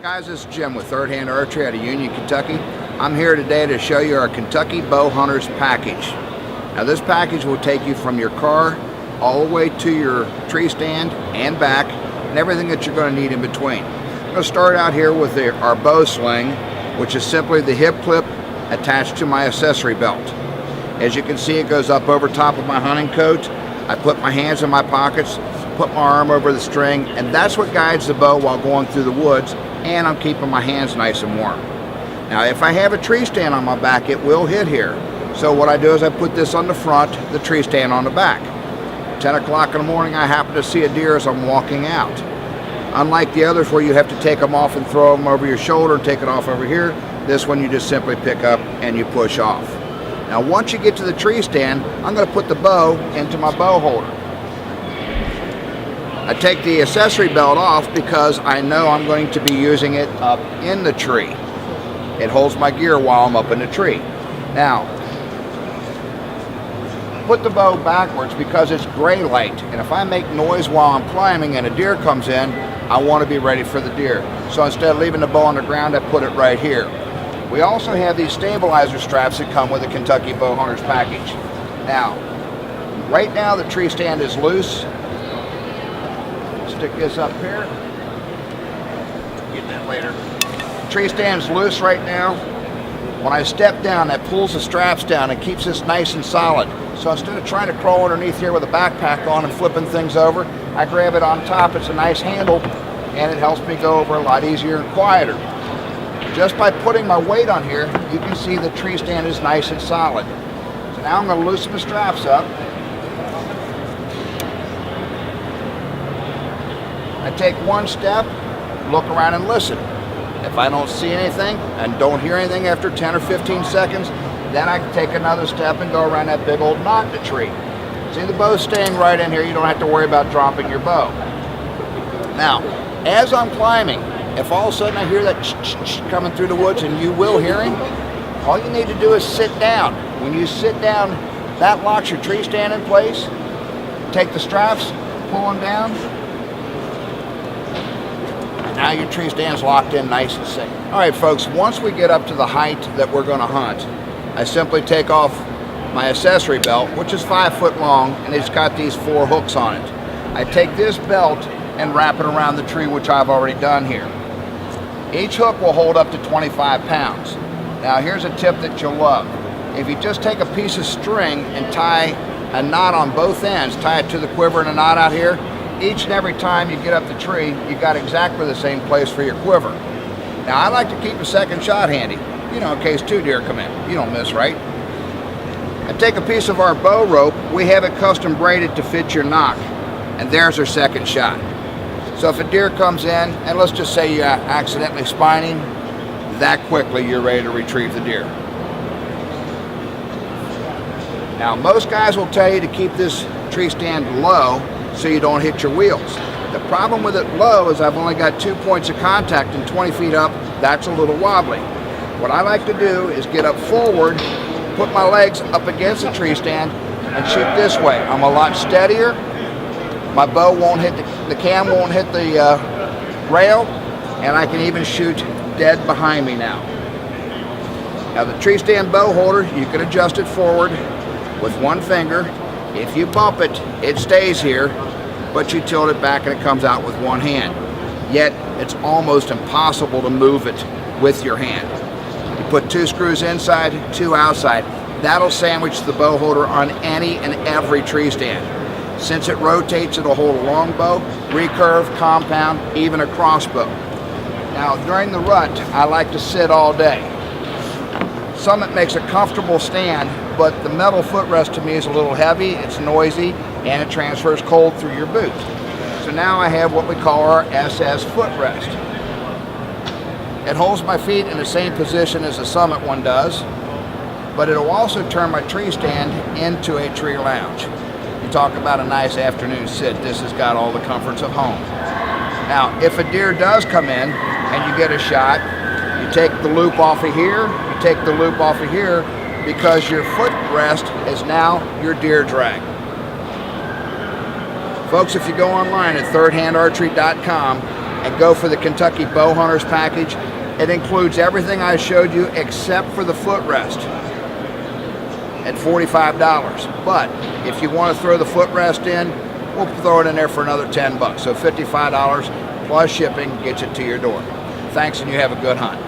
Guys, this is Jim with Third Hand Archery out of Union, Kentucky. I'm here today to show you our Kentucky Bowhunters package. Now this package will take you from your car all the way to your tree stand and back, and everything that you're going to need in between. I'm going to start out here with our bow sling, which is simply the hip clip attached to my accessory belt. As you can see, it goes up over top of my hunting coat. I put my hands in my pockets, put my arm over the string, and that's what guides the bow while going through the woods, and I'm keeping my hands nice and warm. Now if I have a tree stand on my back, it will hit here. So what I do is I put this on the front, the tree stand on the back. 10 o'clock in the morning, I happen to see a deer as I'm walking out. Unlike the others where you have to take them off and throw them over your shoulder and take it off over here, this one you just simply pick up and you push off. Now once you get to the tree stand, I'm going to put the bow into my bow holder. I take the accessory belt off because I know I'm going to be using it up in the tree. It holds my gear while I'm up in the tree. Now, put the bow backwards because it's gray light, and if I make noise while I'm climbing and a deer comes in, I want to be ready for the deer. So instead of leaving the bow on the ground, I put it right here. We also have these stabilizer straps that come with the Kentucky Bowhunters package. Now, right now the tree stand is loose. Stick this up here. Get that later. The tree stand's loose right now. When I step down, that pulls the straps down and keeps this nice and solid. So instead of trying to crawl underneath here with a backpack on and flipping things over, I grab it on top. It's a nice handle, and it helps me go over a lot easier and quieter. Just by putting my weight on here, you can see the tree stand is nice and solid. So now I'm going to loosen the straps up. I take one step, look around and listen. If I don't see anything and don't hear anything after 10 or 15 seconds, then I can take another step and go around that big old knot in the tree. See, the bow's staying right in here. You don't have to worry about dropping your bow. Now, as I'm climbing, if all of a sudden I hear that ch-ch-ch coming through the woods, and you will hear him, all you need to do is sit down. When you sit down, that locks your tree stand in place. Take the straps, pull them down. Now your tree stand's locked in nice and safe. All right, folks, once we get up to the height that we're going to hunt, I simply take off my accessory belt, which is 5 foot long, and it's got these 4 hooks on it. I take this belt and wrap it around the tree, which I've already done here. Each hook will hold up to 25 pounds. Now here's a tip that you'll love. If you just take a piece of string and tie a knot on both ends, tie it to the quiver and a knot out here, each and every time you get up the tree, you got exactly the same place for your quiver. Now I like to keep a second shot handy, you know, in case 2 deer come in. You don't miss, right? I take a piece of our bow rope. We have it custom braided to fit your nock, and there's our second shot. So if a deer comes in, and let's just say you accidentally spine him, that quickly you're ready to retrieve the deer. Now most guys will tell you to keep this tree stand low so you don't hit your wheels. The problem with it low is I've only got 2 points of contact, and 20 feet up, that's a little wobbly. What I like to do is get up forward, put my legs up against the tree stand, and shoot this way. I'm a lot steadier. My bow won't hit, the cam won't hit the rail, and I can even shoot dead behind me now. Now the tree stand bow holder, you can adjust it forward with one finger. If you bump it, it stays here, but you tilt it back and it comes out with one hand. Yet, it's almost impossible to move it with your hand. You put 2 screws inside, 2 outside. That'll sandwich the bow holder on any and every tree stand. Since it rotates, it'll hold a long bow, recurve, compound, even a crossbow. Now, during the rut, I like to sit all day. Summit makes a comfortable stand, but the metal footrest to me is a little heavy, it's noisy, and it transfers cold through your boot. So now I have what we call our SS footrest. It holds my feet in the same position as the Summit one does, but it'll also turn my tree stand into a tree lounge. You talk about a nice afternoon sit, this has got all the comforts of home. Now, if a deer does come in and you get a shot, you take the loop off of here, you take the loop off of here, because your footrest is now your deer drag. Folks, if you go online at thirdhandarchery.com and go for the Kentucky Bowhunters package. It includes everything I showed you except for the footrest at $45. But if you want to throw the footrest in, we'll throw it in there for another $10. So $55 plus shipping gets it to your door. Thanks, and you have a good hunt.